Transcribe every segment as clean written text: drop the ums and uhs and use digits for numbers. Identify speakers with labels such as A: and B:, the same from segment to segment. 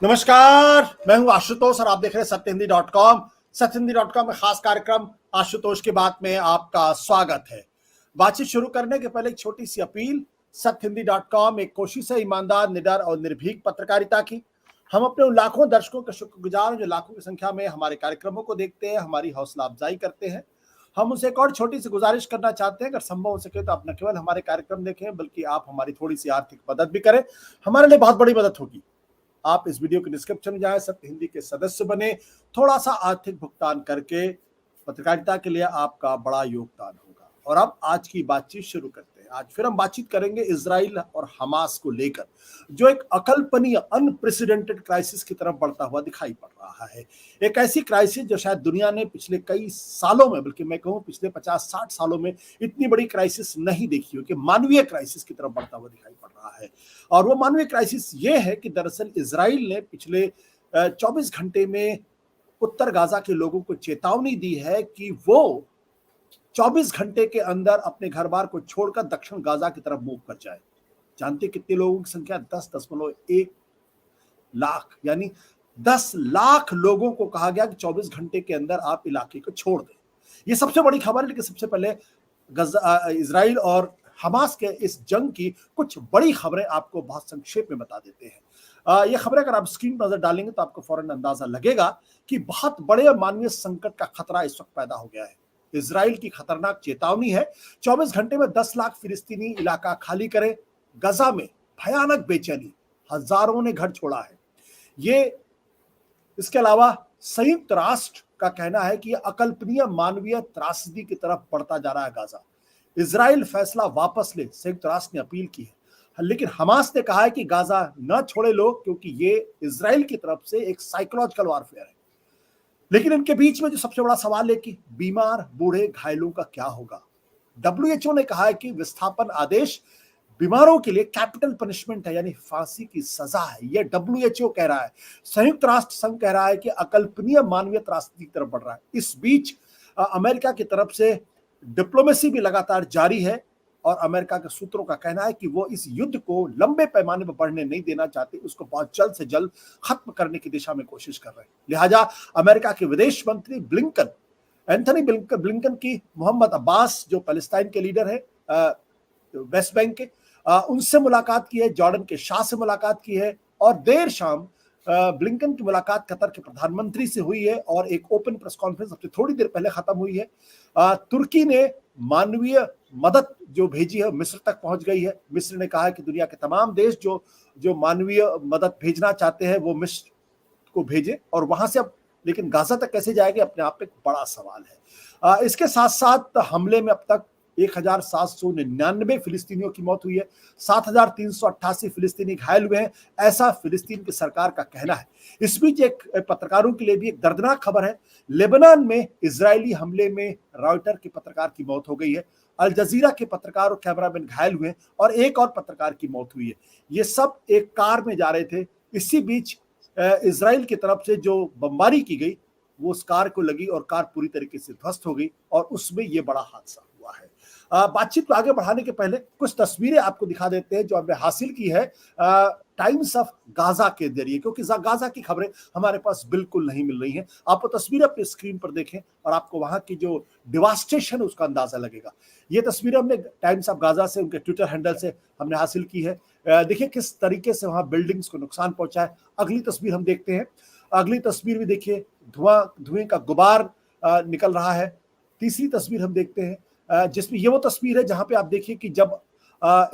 A: नमस्कार, मैं हूं आशुतोष और आप देख रहे हैं सत्यहिंदी.com। सत्यहिंदी.com में खास कार्यक्रम आशुतोष की बात में आपका स्वागत है। बातचीत शुरू करने के पहले एक छोटी सी अपील। सत्यहिंदी.com एक कोशिश है ईमानदार, निडर और निर्भीक पत्रकारिता की। हम अपने उन लाखों दर्शकों के शुक्रगुजार हैं जो लाखों की संख्या में हमारे कार्यक्रमों को देखते हैं, हमारी हौसला अफजाई करते हैं। हम उसे एक और छोटी सी गुजारिश करना चाहते हैं, अगर संभव हो सके तो आप न केवल हमारे कार्यक्रम देखें बल्कि आप हमारी थोड़ी सी आर्थिक मदद भी करें। हमारे लिए बहुत बड़ी मदद होगी। आप इस वीडियो के डिस्क्रिप्शन में जाएं, सत्य हिंदी के सदस्य बने, थोड़ा सा आर्थिक भुगतान करके पत्रकारिता के लिए आपका बड़ा योगदान होगा। और अब आज की बातचीत शुरू करते हैं। आज फिर हम बातचीत करेंगे इजराइल और हमास को लेकर, जो एक अकल्पनीय अनप्रेसिडेंटेड क्राइसिस की तरफ बढ़ता हुआ दिखाई पड़ रहा है। एक ऐसी क्राइसिस जो शायद दुनिया ने पिछले कई सालों में, बल्कि मैं कहूं पिछले 50-60 सालों में इतनी बड़ी क्राइसिस नहीं देखी हो, कि मानवीय क्राइसिस की तरफ बढ़ता हुआ दिखाई पड़ रहा है। और वो मानवीय क्राइसिस ये है कि दरअसल इजराइल ने पिछले 24 घंटे में उत्तर गाजा के लोगों को चेतावनी दी है कि वो 24 घंटे के अंदर अपने घर बार को छोड़कर दक्षिण गाजा की तरफ मूव कर जाए। जानते कितने लोगों की संख्या? 10.1 लाख, यानी 10 लाख लोगों को कहा गया कि 24 घंटे के अंदर आप इलाके को छोड़ दें। ये सबसे बड़ी खबर है, लेकिन सबसे पहले इजराइल और हमास के इस जंग की कुछ बड़ी खबरें आपको बहुत संक्षेप में बता देते हैं। ये खबरें अगर आप स्क्रीन पर नजर डालेंगे तो आपको फौरन अंदाजा लगेगा कि बहुत बड़े मानवीय संकट का खतरा इस वक्त पैदा हो गया है। इजराइल की खतरनाक चेतावनी है, 24 घंटे में 10 लाख फिलिस्तीनी इलाका खाली करें। गजा में भयानक बेचैनी, हजारों ने घर छोड़ा है। ये इसके अलावा संयुक्त राष्ट्र का कहना है कि यह अकल्पनीय मानवीय त्रासदी की तरफ बढ़ता जा रहा है गाजा। इजराइल फैसला वापस ले, संयुक्त राष्ट्र ने अपील की है। लेकिन हमास ने कहा है कि गाजा न छोड़े लोग, क्योंकि ये इजराइल की तरफ से एक साइकोलॉजिकल वॉरफेयर है। लेकिन इनके बीच में जो सबसे बड़ा सवाल है कि बीमार बूढ़े घायलों का क्या होगा। WHO ने कहा है कि विस्थापन आदेश बीमारों के लिए कैपिटल पनिशमेंट है, यानी फांसी की सजा है। यह WHO कह रहा है। संयुक्त राष्ट्र संघ कह रहा है कि अकल्पनीय मानवीय त्रासदी की तरफ बढ़ रहा है। इस बीच अमेरिका की तरफ से डिप्लोमेसी भी लगातार जारी है और अमेरिका के सूत्रों का कहना है कि वो इस युद्ध को लंबे पैमाने पर बढ़ने नहीं देना चाहते, उसको बहुत जल्द से जल्द खत्म करने की दिशा में कोशिश कर रहे हैं। लिहाजा अमेरिका के विदेश मंत्री एंथनी ब्लिंकन की मोहम्मद अब्बास, जो पैलेस्टाइन के लीडर है वेस्ट बैंक के, उनसे मुलाकात की है, जॉर्डन के शाह से मुलाकात की है, और देर शाम ब्लिंकन की मुलाकात कतर के प्रधानमंत्री से हुई है और एक ओपन प्रेस कॉन्फ्रेंस अब से थोड़ी देर पहले खत्म हुई है। तुर्की ने मानवीय मदद जो भेजी है मिस्र तक पहुंच गई है। मिस्र ने कहा है कि दुनिया के तमाम देश जो मानवीय मदद भेजना चाहते हैं वो मिस्र को भेजे, और वहां से अब लेकिन गाजा तक कैसे जाएंगे अपने आप में एक बड़ा सवाल है। इसके साथ साथ हमले में अब तक 1799 फिलिस्तीनियों की मौत हुई है, 7388 फिलिस्तीनी घायल हुए हैं, ऐसा फिलिस्तीन की सरकार का कहना है। इस बीच एक पत्रकारों के लिए भी एक दर्दनाक खबर है। लेबनान में इजरायली हमले में रॉयटर के पत्रकार की मौत हो गई है, अल जजीरा के पत्रकार और कैमरामैन घायल हुए और एक और पत्रकार की मौत हुई है। ये सब एक कार में जा रहे थे। इसी बीच इजराइल की तरफ से जो बमबारी की गई वो उस कार को लगी और कार पूरी तरीके से ध्वस्त हो गई और उसमें ये बड़ा हादसा हुआ है। बातचीत को आगे बढ़ाने के पहले कुछ तस्वीरें आपको दिखा देते हैं जो हमने हासिल की है टाइम्स ऑफ गाजा के जरिए, क्योंकि गाजा की खबरें हमारे पास बिल्कुल नहीं मिल रही हैं। आप वो तस्वीरें अपनी स्क्रीन पर देखें और आपको वहां की जो डिवास्टेशन है उसका अंदाजा लगेगा। ये तस्वीरें हमने टाइम्स ऑफ गाजा से, उनके ट्विटर हैंडल से हमने हासिल की है। देखिए किस तरीके से वहां बिल्डिंग्स को नुकसान पहुंचा है। अगली तस्वीर हम देखते हैं। अगली तस्वीर भी देखिए, धुएं का गुबार निकल रहा है। तीसरी तस्वीर हम देखते हैं जिसमें ये वो तस्वीर है जहां पे आप देखिए कि जब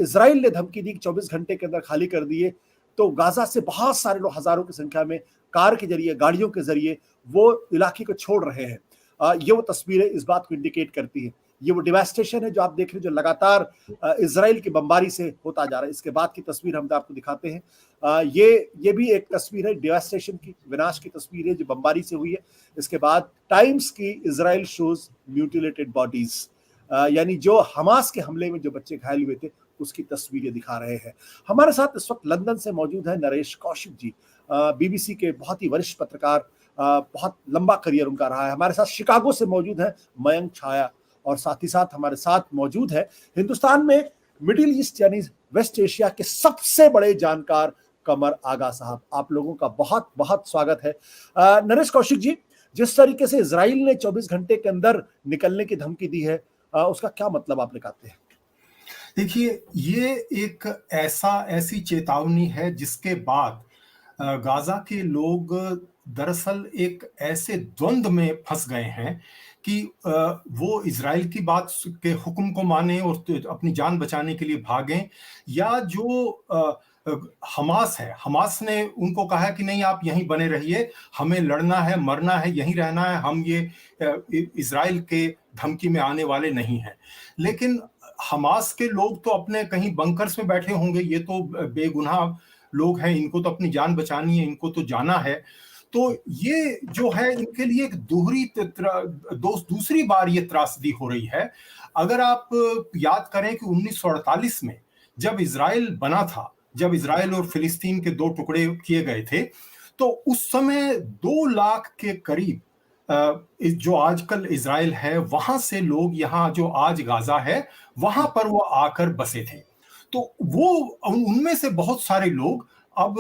A: इजराइल ने धमकी दी कि 24 घंटे के अंदर खाली कर दिए, तो गाजा से बहुत सारे लोग, हजारों की संख्या में कार के जरिए, गाड़ियों के जरिए वो इलाके को छोड़ रहे हैं। ये वो तस्वीरें इस बात को इंडिकेट करती है। ये वो डिवास्टेशन है जो आप देख रहे हैं, जो लगातार इजराइल की बमबारी से होता जा रहा है। इसके बाद की तस्वीर हम आपको दिखाते हैं। ये भी एक तस्वीर है डिवास्टेशन की, विनाश की तस्वीर है जो बमबारी से हुई है। इसके बाद टाइम्स की इजराइल शोज म्यूटिलेटेड बॉडीज, यानी जो हमास के हमले में जो बच्चे घायल हुए थे उसकी तस्वीरें दिखा रहे हैं। हमारे साथ इस वक्त लंदन से मौजूद है नरेश कौशिक जी, बीबीसी के बहुत ही वरिष्ठ पत्रकार, बहुत लंबा करियर उनका रहा है। हमारे साथ शिकागो से मौजूद है मयंक छाया, और साथ ही साथ हमारे साथ मौजूद है हिंदुस्तान में मिडिल ईस्ट यानी वेस्ट एशिया के सबसे बड़े जानकार कमर आगा साहब, आप लोगों का बहुत बहुत स्वागत है। नरेश कौशिक जी, जिस तरीके से इजराइल ने 24 घंटे के अंदर निकलने की धमकी दी है, उसका क्या मतलब आप निकालते हैं?
B: देखिए, ये एक ऐसी चेतावनी है जिसके बाद गाजा के लोग दरअसल एक ऐसे द्वंद में फंस गए हैं कि वो इजराइल की बात के हुक्म को माने और अपनी जान बचाने के लिए भागें, या जो हमास है, हमास ने उनको कहा है कि नहीं, आप यहीं बने रहिए, हमें लड़ना है, मरना है, यहीं रहना है, हम ये इजराइल के धमकी में आने वाले नहीं हैं। लेकिन हमास के लोग तो अपने कहीं बंकर्स में बैठे होंगे, ये तो बेगुनाह लोग हैं, इनको तो अपनी जान बचानी है, इनको तो जाना है। तो ये जो है, इनके लिए एक दूसरी बार ये त्रासदी हो रही है। अगर आप याद करें कि 1948 में जब इजराइल बना था, जब इजराइल और फिलिस्तीन के दो टुकड़े किए गए थे, तो उस समय 2 लाख के करीब जो आजकल इजराइल है, वहां से लोग यहाँ जो आज गाजा है वहां पर वो आकर बसे थे। तो वो उनमें से बहुत सारे लोग अब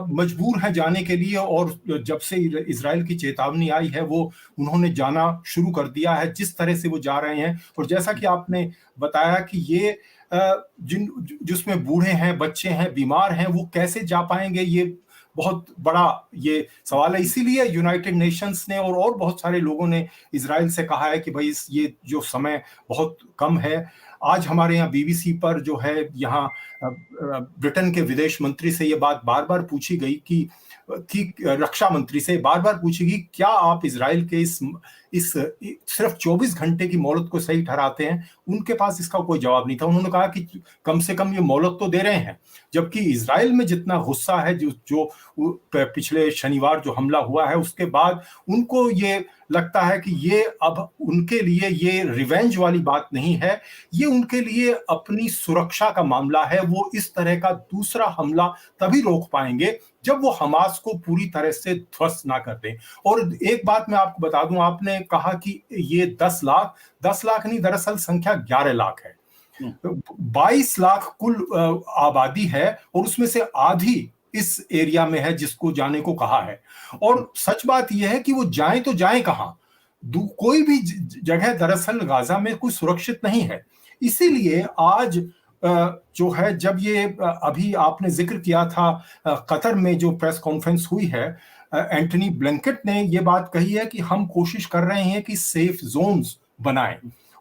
B: मजबूर हैं जाने के लिए, और जब से इजराइल की चेतावनी आई है वो उन्होंने जाना शुरू कर दिया है, जिस तरह से वो जा रहे हैं। और जैसा कि आपने बताया कि ये जिसमें बूढ़े हैं, बच्चे हैं, बीमार हैं, वो कैसे जा पाएंगे, ये बहुत बड़ा ये सवाल है। इसीलिए यूनाइटेड नेशंस ने और बहुत सारे लोगों ने इजराइल से कहा है कि भाई ये जो समय बहुत कम है। आज हमारे यहाँ बीबीसी पर जो है, यहाँ ब्रिटेन के विदेश मंत्री से ये बात बार बार पूछी गई कि रक्षा मंत्री से बार बार पूछी गई, क्या आप इजराइल के इस सिर्फ 24 घंटे की मोहलत को सही ठहराते हैं? उनके पास इसका कोई जवाब नहीं था। उन्होंने कहा कि कम से कम ये मोहलत तो दे रहे हैं, जबकि इजराइल में जितना गुस्सा है, जो पिछले शनिवार जो हमला हुआ है उसके बाद, उनको ये लगता है कि ये अब उनके लिए ये रिवेंज वाली बात नहीं है, ये उनके लिए अपनी सुरक्षा का मामला है। वो इस तरह का दूसरा हमला तभी रोक पाएंगे जब वो हमास को पूरी तरह से ध्वस्त ना कर दें। और एक बात मैं आपको बता दूं, आपने कहा कि ये 10 लाख नहीं, दरअसल संख्या 11 लाख है। 22 लाख कुल आबादी है, और उसमें से आधी इस एरिया में है जिसको जाने को कहा है। और सच बात यह है कि वो जाएं तो जाएं कहां? कोई भी जगह दरअसल गाजा में कोई सुरक्षित नहीं है। इसीलिए आज जो है, जब ये अभी आपने जिक्र किया था कतर में जो प्रेस कॉन्फ्रेंस हुई है, एंटनी ब्लिंकेट ने ये बात कही है कि हम कोशिश कर रहे हैं कि सेफ जोन्स बनाएं।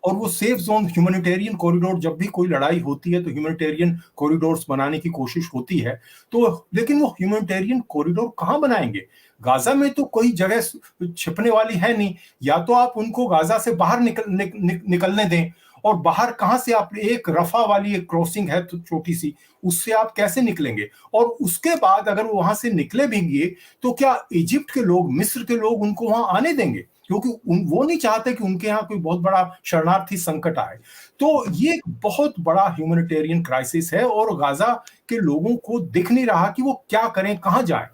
B: और वो सेफ जोन, ह्यूमैनिटेरियन कॉरिडोर, जब भी कोई लड़ाई होती है तो ह्यूमैनिटेरियन कॉरिडोर्स बनाने की कोशिश होती है। तो लेकिन वो ह्यूमैनिटेरियन कॉरिडोर कहां बनाएंगे? गाजा में तो कोई जगह छिपने वाली है नहीं। या तो आप उनको गाजा से बाहर निकलने दें, और बाहर कहां से? आप एक रफा वाली एक क्रॉसिंग है तो छोटी सी, उससे आप कैसे निकलेंगे? और उसके बाद अगर वो वहां से निकले भी तो क्या इजिप्ट के लोग, मिस्र के लोग उनको वहां आने देंगे? क्योंकि वो नहीं चाहते कि उनके यहाँ कोई बहुत बड़ा शरणार्थी संकट आए। तो ये एक बहुत बड़ा ह्यूमैनिटेरियन क्राइसिस है, और गाजा के लोगों को दिख नहीं रहा कि वो क्या करें, कहां जाएं।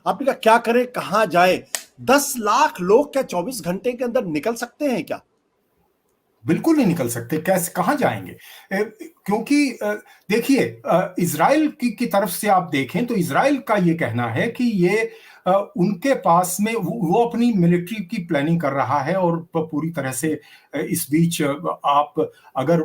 A: आपने कहा क्या करें, कहां जाए? 10 लाख लोग क्या 24 घंटे के अंदर निकल सकते हैं क्या?
B: बिल्कुल नहीं निकल सकते। कैसे, कहां जाएंगे? क्योंकि देखिए, इजराइल की तरफ से आप देखें तो इजराइल का ये कहना है कि ये उनके पास में वो अपनी मिलिट्री की प्लानिंग कर रहा है, और पूरी तरह से इस बीच आप अगर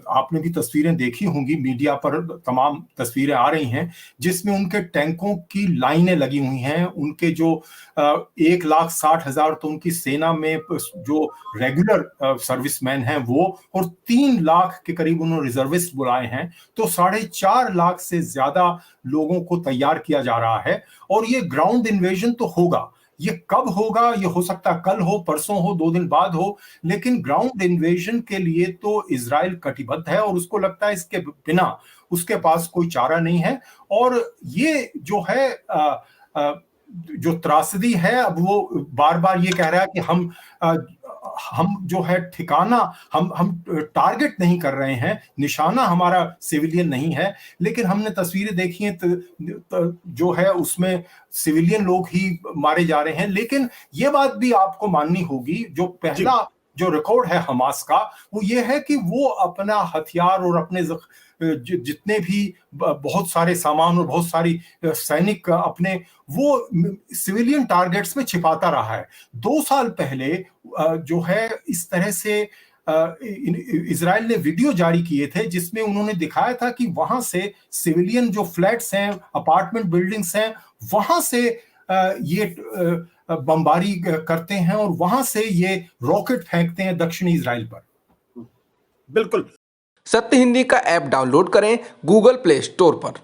B: आपने भी तस्वीरें देखी होंगी, मीडिया पर तमाम तस्वीरें आ रही हैं जिसमें उनके टैंकों की लाइनें लगी हुई हैं। उनके जो 1,60,000 तो उनकी सेना में जो रेगुलर सर्विसमैन हैं वो, और 3 लाख के करीब उन्होंने रिजर्विस्ट बुलाए हैं। तो 4.5 लाख से ज्यादा लोगों को तैयार किया जा रहा है। और ये ग्राउंड इन्वेजन तो होगा। ये कब होगा? ये हो सकता कल हो, परसों हो, 2 दिन बाद हो, लेकिन ग्राउंड इन्वेजन के लिए तो इजराइल कटिबद्ध है, और उसको लगता है इसके बिना उसके पास कोई चारा नहीं है। और ये जो है जो त्रासदी है, अब वो बार बार ये कह रहा है कि हम जो है ठिकाना, हम टारगेट नहीं कर रहे हैं, निशाना हमारा सिविलियन नहीं है। लेकिन हमने तस्वीरें देखी हैं जो है उसमें सिविलियन लोग ही मारे जा रहे हैं। लेकिन ये बात भी आपको माननी होगी, जो पहला जो रिकॉर्ड है हमास का, वो ये है कि वो अपना हथियार और अपने जितने भी बहुत सारे सामान और बहुत सारी सैनिक अपने वो सिविलियन टारगेट्स में छिपाता रहा है। 2 साल पहले जो है इस तरह से इजराइल ने वीडियो जारी किए थे जिसमें उन्होंने दिखाया था कि वहां से सिविलियन जो फ्लैट्स हैं, अपार्टमेंट बिल्डिंग्स हैं, वहां से ये बमबारी करते हैं और वहां से ये रॉकेट फेंकते हैं दक्षिणी इजराइल पर।
A: बिल्कुल।
C: सत्य हिंदी का ऐप डाउनलोड करें गूगल प्ले स्टोर पर।